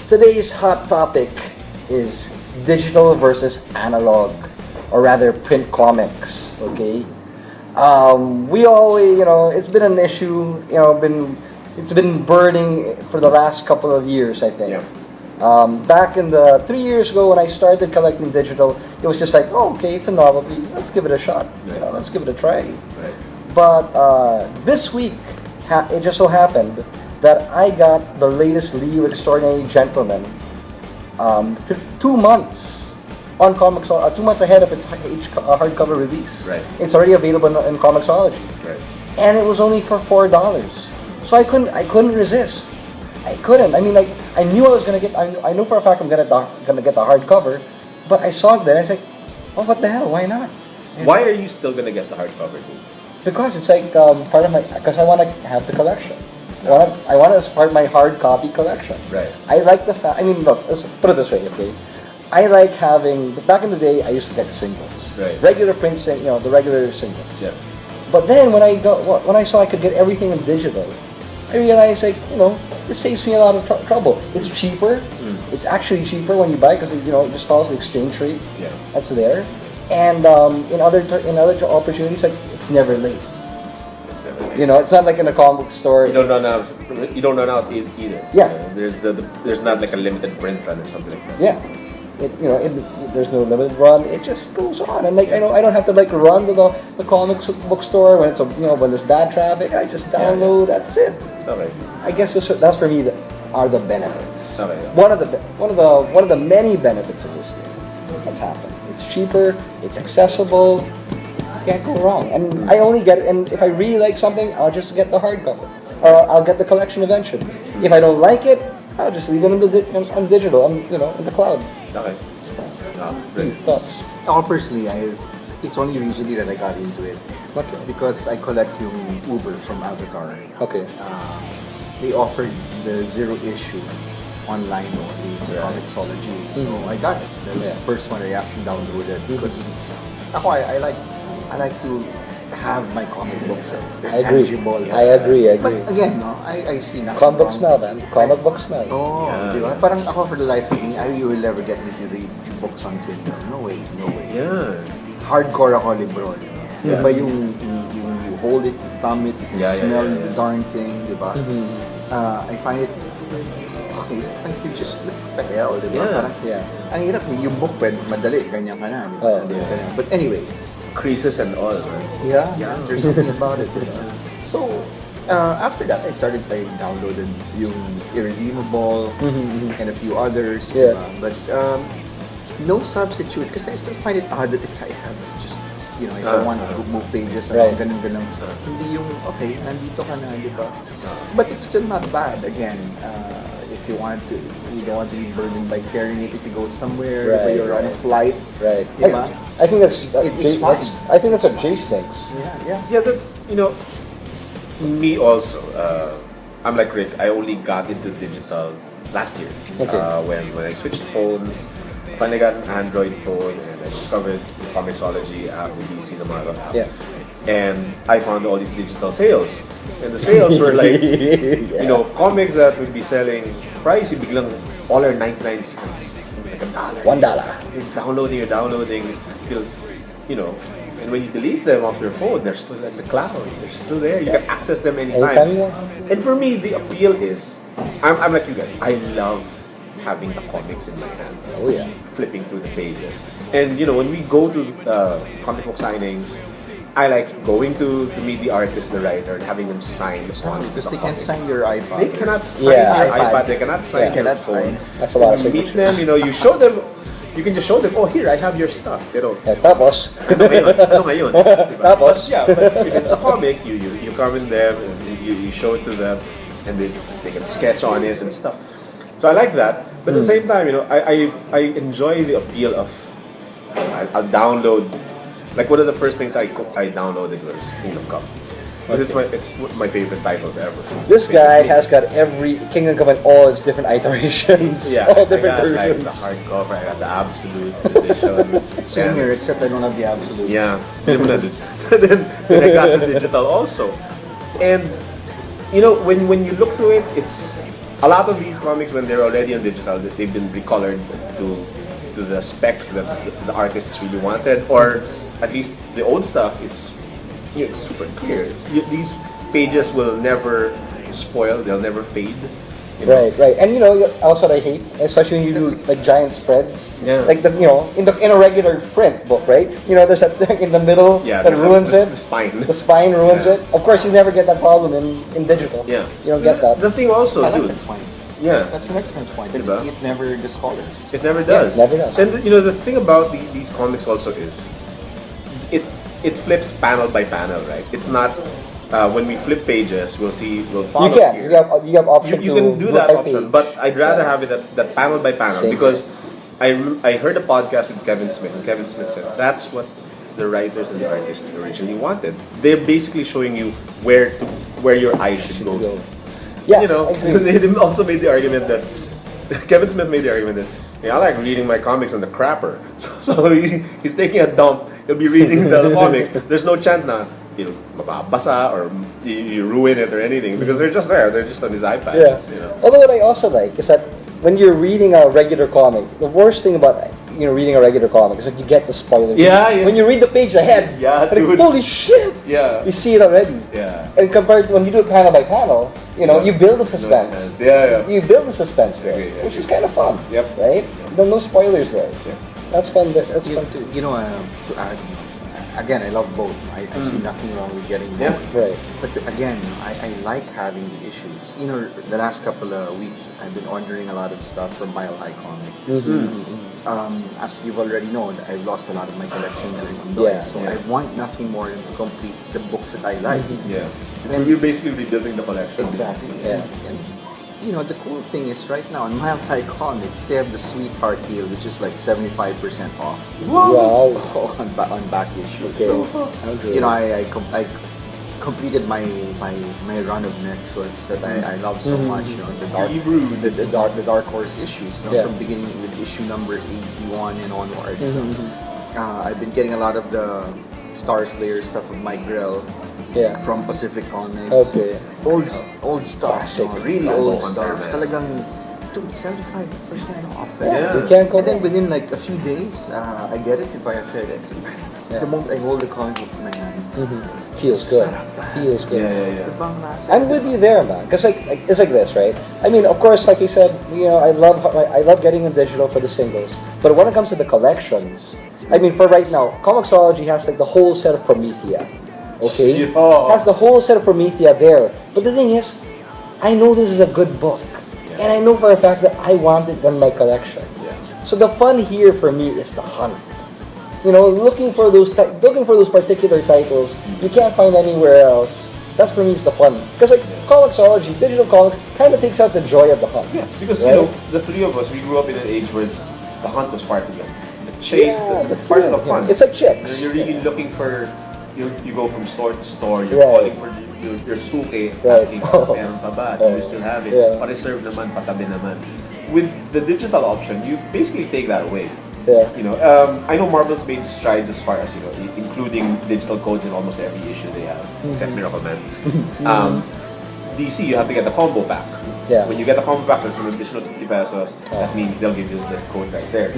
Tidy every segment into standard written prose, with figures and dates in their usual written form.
Today's hot topic is digital versus analog, or rather print comics. Okay, we always, it's been an issue. It's been burning for the last couple of years, I think. Yeah. Back in the 3 years ago when I started collecting digital, it was just like, oh, okay, it's a novelty. Let's give it a shot. Right. Let's give it a try. Right. But this week, it just so happened that I got the latest Leo Extraordinary Gentleman 2 months on Comics, 2 months ahead of its hardcover release. Right. It's already available in Comixology, Right. and it was only for $4. So I couldn't resist. I couldn't. I mean, like, I knew I was gonna get. I know for a fact I'm gonna get the hardcover, but I saw it there. And I was like, oh, what the hell? Why not? Why are you still gonna get the hardcover, dude? Because it's like part of my. Because I want to have the collection. I want it as part of my hard copy collection. Right. I like the fact. I mean, look. Let's put it this way, okay? I like having. Back in the day, I used to get singles. Right. Regular print, the regular singles. Yeah. But then when I saw I could get everything in digital, I realized, like, this saves me a lot of trouble. It's cheaper. It's actually cheaper when you buy because it just follows the exchange rate. Yeah. That's there. And in other opportunities, like, it's never late. It's never late. It's not like in a comic book store. You don't run out. You don't run out either. Yeah. There's not like a limited print run or something like that. Yeah. There's no limited run. It just goes on, and like I don't have to like run to the comics book store when it's when there's bad traffic. I just download. That's it. Okay. I guess that's for me are the benefits. Okay. One of the many benefits of this thing that's happened. It's cheaper. It's accessible. Can't go wrong. And I only get it. And if I really like something, I'll just get the hardcover, or I'll get the collection eventually. If I don't like it, I'll just leave it on digital, in the cloud. Okay. Great. Thoughts? Ako personally, it's only recently that I got into it. Okay. Because I collect yung Uber from Avatar. Okay. They offered the zero issue online only sa Comixology. So I got it. That was the first one I actually downloaded because ako, I like to have my comic books. They're I agree. tangible. I agree. But again, I see nothing Comic book wrong. smell, man. Comic book smell. Oh, di ba? Parang ako for the life of me, you will never get me to read books on Kindle. No way. Yeah. Hardcore ako libro. Yeah. Diba yung you hold it, you thumb it, you smell the darn thing, di ba? I find it, okay, you just flip the hell, di ba? Yeah. Parang, ang hirap niya, yung book, madali, ganyan ka na, di ba? Oh, yeah. But anyway, Creases and all, man. yeah, there's something about it. So, after that, I started by downloading yung Irredeemable and a few others. Yeah. But no substitute because I still find it odd that I have just, if I want to move pages, Right. ganun. Hindi yung, okay, nandito ka na, di ba? But it's still not bad. Again, if you don't want to be burdened by carrying it if you go somewhere, Right, but you're on a flight. Right. Di ba? I think that's It's fine. I think that's what Jace thinks. Yeah. Yeah, that me also. I'm like Rick. I only got into digital last year. Okay. When I switched phones, finally got an Android phone, and I discovered the Comixology app, the DC, the Marvel app. Yeah. And I found all these digital sales, and the sales were like, comics that would be selling pricey, biglang all are 99 cents, like $1. $1. You're downloading till, and when you delete them off your phone, they're still in the cloud. They're still there. You can access them Anytime anytime. you want. And for me, the appeal is, I'm like you guys. I love having the comics in my hands. Oh, yeah. Flipping through the pages. And when we go to comic book signings, I like going to meet the artist, the writer, and having them sign on Because the they can't comic. sign your iPod. They cannot sign Yeah. your iPad. They cannot sign They your cannot phone. sign. That's a lot of You meet signature. them, you show them. You can just show them, oh, here, I have your stuff. Pero, Tapos, ano ngayon? Diba? Tapos? Yeah, but if it's the comic, you come in them, and you show it to them, and they can sketch on it and stuff. So I like that. But at the same time, I enjoy the appeal of, I'll download, like one of the first things I downloaded was Kingdom Come. Because it's my favorite titles ever. this guy has got every Kingdom Come in all its different iterations. Yeah, all I different got like versions. the hardcover, I got the absolute edition. Same And- here, except I don't have the absolute. Yeah, then I got the digital also, and when you look through it, a lot of these comics, when they're already on digital, they've been recolored to the specs that the artists really wanted, or at least the old stuff. It's super clear. These pages will never spoil. They'll never fade. You know? Right. And you know, also what I hate, especially when you do like giant spreads. Yeah. Like in a regular print book, right? You know, there's that thing in the middle Yeah, that ruins it. the spine. The spine ruins Yeah. it. Of course, you never get that problem in digital. Yeah. You don't get that. The thing also, I like dude. that point. Yeah. That's an excellent point. Diba? It never discolors. It never does. never does. And you know the thing about these comics also is, it flips panel by panel, right? It's not when we flip pages, we'll follow You can. here. You have option You to can do flip that by option, page. but I'd rather Yeah. have it that panel by panel Same because I heard a podcast with Kevin Smith, and Kevin Smith said that's what the writers and the artists originally wanted. They're basically showing you where your eyes should go. Yeah, You know, I agree. they also made the argument that Kevin Smith made the argument that I like reading my comics on the crapper. So he's taking a dump. He'll be reading the comics. There's no chance na mababasa or you ruin it or anything because they're just there. They're just on his iPad. Yeah. You know? Although what I also like is that when you're reading a regular comic, the worst thing about reading a regular comic is that you get the spoilers. Yeah, yeah. When you read the page ahead, Yeah, like, dude. holy shit! Yeah. You see it already. Yeah. And compared to when you do it panel by panel, Yeah. you build the No suspense. sense. Yeah. You build the suspense there, Agree, which agree. is kind of fun. Yep. Right? No spoilers there. Yeah. That's fun. That's fun too. You know, to add, again, I love both. I see nothing wrong with getting both. Yeah. Right. But again, I like having the issues. You know, the last couple of weeks, I've been ordering a lot of stuff from Mile High Comics. As you've already known, I've lost a lot of my collection during Ondoy. Yeah, So yeah. I want nothing more than to complete the books that I like. Yeah. And- And you're basically rebuilding the collection. Exactly. Yeah. And you know, the cool thing is right now in Mile High Comics, they have the Sweetheart deal, which is like 75% off Wow. on back issue. Okay. So, Okay. you know, I completed my run of Nexus that I love so much. You know, Steve Rude. the Dark Horse issues. You know, Yeah. from beginning with issue number 81 and onwards. So, I've been getting a lot of the Star Slayer stuff of Mike Grell Yeah. from Pacific Comics. Okay. Old stuff. Classic. Really Classic old Hunter, stuff. man. Talagang, dude, 75% off. Yeah. You can't go And then wrong. within like a few days, I get it via FedEx. Yeah. The moment I hold the comic book in my hands, Feels good. Sarap ba? Feels good. Yeah. ibang lasa. I'm with you there, man. Because it's like this, right? I mean, of course, like you said, I love getting them digital for the singles. But when it comes to the collections, I mean, for right now, Comixology has like the whole set of Promethea. Okay, Yeah. has the whole set of Promethea there. But the thing is, I know this is a good book, and I know for a fact that I want it in my collection. Yeah. So the fun here for me is the hunt. Looking for those particular titles you can't find anywhere else. That's for me is the fun. Because like Comixology, digital comics, kind of takes out the joy of the hunt. Yeah, because Right? the three of us, we grew up in an age where the hunt was part of the chase. Yeah, That's part of the yeah. fun. It's like chicks. You're really looking for. You go from store to store. You're Right. calling for your suke, Right. asking, meron pa ba? Do you still have it? Yeah. Pa-reserve naman, patabi naman. With the digital option, you basically take that away. Yeah. I know Marvel's made strides as far as including digital codes in almost every issue they have, except Miracle Man. DC, you have to get the combo pack. Yeah. When you get the combo pack, there's an additional 50 pesos. That means they'll give you the code right there.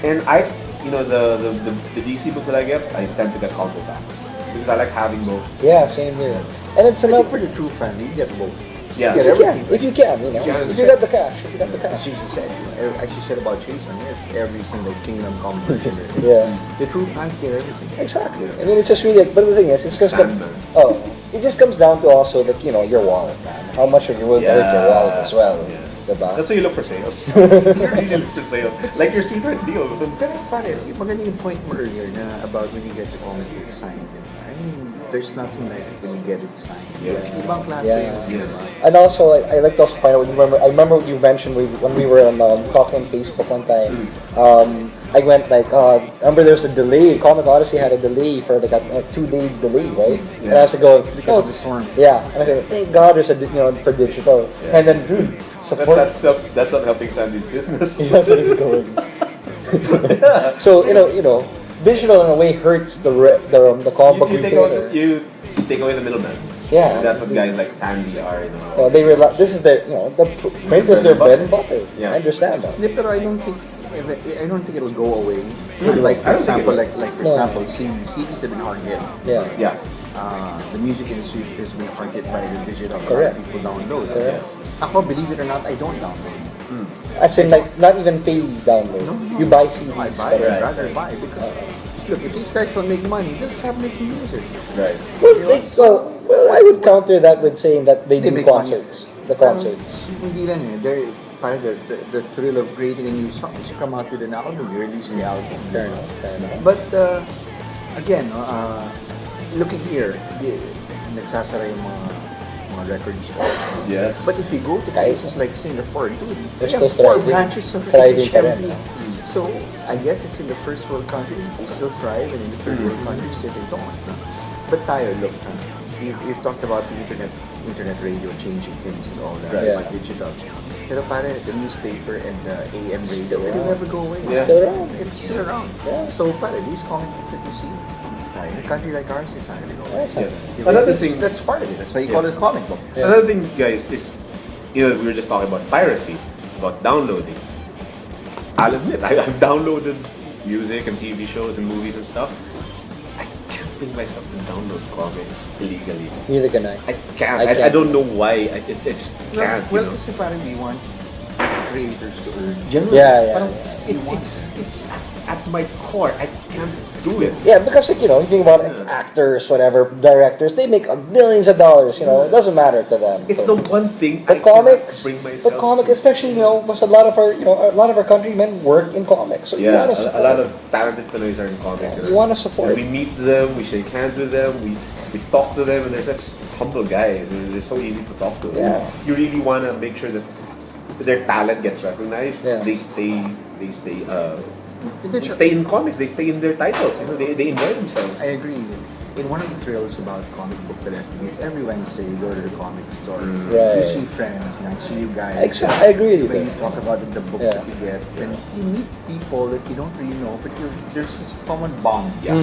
And the DC books that I get, I tend to get combo packs because I like having both. Yeah, same here. And it's I think another. for the true fan, you get both. Yeah. You get everything. If you can, can. if you got the cash, if you got the As cash. she said about Jason, yes, every single Kingdom Come version. Yeah. The true fans get everything. Exactly. I mean, it's just really. But the thing is, it's just. Sandman. It just comes down to also your wallet, man. How much of you will hurt your wallet as well. Yeah. Diba? That's why you look for sales. you really look for sales. Like your Sweetheart deal. Pero pare, maganda yung point mo earlier na about when you get the comic book signed. I mean, there's nothing like when you get it signed. Yeah. Ibang klase Yeah. yun. Yeah. And also, I like to also point out, I remember what you mentioned when we were on talking on Facebook one time. I went like, remember there was a delay. Comic Odyssey had a delay for like a 2-day delay, right? And I was like going, Because of the storm. Yeah, and I said, thank God there's for digital. Yeah. And then, dude, support. That's not helping Sandy's business. That's what he's going. So digital in a way hurts the comic book you take retailer. away you take away the middleman. Yeah. And that's what guys like Sandy are, you know. They realize this is their, the print is their bread and butter. Yeah. I understand that. Yeah, but I don't think it'll go away. Mm. Like I for don't think example, it will. like for No. example, CDs have been hard hit. Yeah. Yeah. The music industry is being hard hit by the digital. Correct. People download. Correct. Ako, believe it or not, I don't download. As in, like, not even pay download. You buy CDs. I buy. but- I'd rather buy because look, if these guys don't make money, they'll stop making music. Right. Well, I would counter that with saying that they They do make money. concerts. The concerts. Hindi lang eh. They're parang the thrill of creating a new song is you come out with an album, you release the album. Fair enough. Fair enough. But again, looking here, nagsasara yung mga record stores. Yes. But if you go to places like Singapore, dude, They're they have still 4 thriving. branches of Thriving pa rin. HMV. So I guess it's in the first world countries they still thrive, and in the third world countries they don't. No? But tayo, look, you've talked about the internet radio changing things and all that, Right. about digital. Pero pare, the newspaper and the AM radio, Still it'll around. never go away. Yeah. Still around. It's still around. Yeah. So pare, these comic books that you see, pare, in a country like ours, it's not gonna go away. That's Yeah. not- Another It's- thing, that's part of it. That's why you Yeah. call it comic book. Yeah. another thing, guys, is we were just talking about piracy, about downloading. I'll admit, I've downloaded music and TV shows and movies and stuff. I can't bring myself to download comics illegally. Neither can I. I can't. I I can't. don't know why. I just can't. Well, you know? kasi parang we want creators to earn. Generally, Yeah, parang yeah. it's at my core. I can't do it. Yeah, because like, you think about actors, whatever, directors, they make millions of dollars. It doesn't matter to them. It's So- the one thing The I comics, cannot bring myself. the comic, to. especially because a lot of our countrymen work in comics, so you Yeah, want to a support. lot of talented Pinoys are in comics. You wanna support. We meet them, we shake hands with them, we talk to them, and they're such humble guys. They're so easy to talk to. Yeah. You really want to make sure that their talent gets recognized. Yeah. They stay Hindi, they stay in comics. They stay in their titles. They enjoy themselves. I agree. In one of the thrills about comic book collecting is every Wednesday you go to the comic store. Right. You see friends, you see you guys. I agree with you When there. you talk about the books Yeah. that you get, then you meet people that you don't really know, but there's this common bond. Yeah.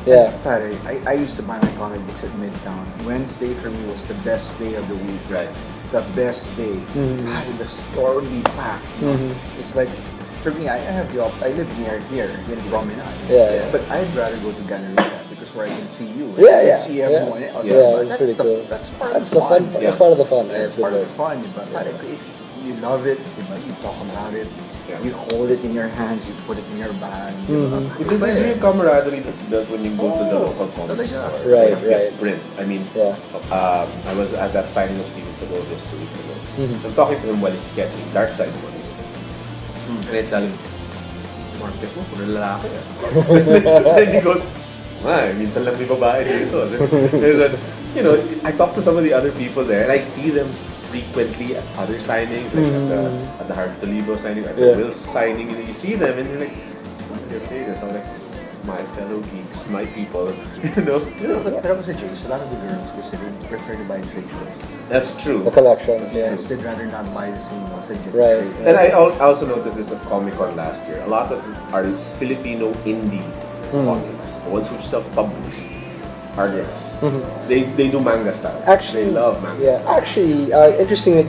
Yeah. Pare, I used to buy my comic books at Midtown. Wednesday for me was the best day of the week. Right. The best day. Pare, the store would be packed. It's like, for me, I live near here, in Promenade. Yeah. But I'd rather go to Galleria because where I can see you. Yeah, I yeah, can see yeah. everyone else. Yeah, But it's pretty cool. That's part That's of the the fun. fun. That's part of the fun. That's good part of word. the fun. But pare, if you love it, you talk about it, Yeah. you hold it in your hands, you put it in your bag. There's a camaraderie that's built when you go to the local comic talaga. store. Right, You get right. Print. I mean, Yeah. I was at that signing of Steven Segovia 2 weeks ago. Mm-hmm. I'm talking to him while he's sketching Dark Side for me. And I tell him, market mo, puro lalaki ah. Then he goes, minsan lang may babae dito. And then, I talk to some of the other people there and I see them frequently at other signings, like at the Harvey Toledo signing, at the Yeah. Wills signing, and you see them and you're like, "What are your faces?" I'm like, my fellow geeks, my people, Pero kasi James, a lot of the girls kasi they prefer to buy trades. That's true. The collections. Yeah. Yes, they'd rather not buy the same ones and get Right. the And trade. I also noticed this at Comic Con last year. A lot of our Filipino indie comics, the ones which self-published, are girls. They do manga style. Actually, they love manga Yeah, style. actually, interesting that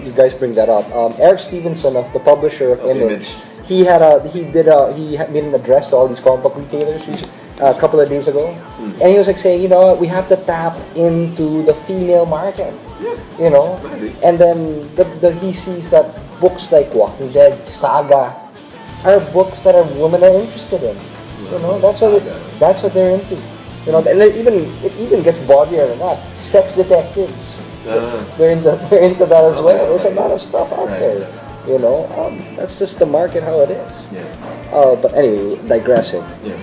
you guys bring that up. Eric Stevenson, of the publisher of Of Image, Image. he made an address to all these comic book retailers a couple of days ago, and he was like saying, we have to tap into the female market, and then he sees that books like Walking Dead, Saga, are books that women are interested in. That's what they're into. And it even gets bawdier than that. Sex detectives. They're into that as well. There's a lot of stuff out there. That's just the market how it is. Yeah. But anyway, digressing. Yeah.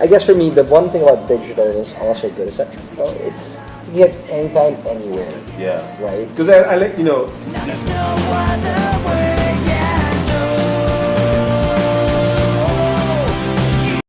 I guess for me, the one thing about digital is also good is that you get anytime, anywhere. Yeah. Right. Because I like, There's no other way.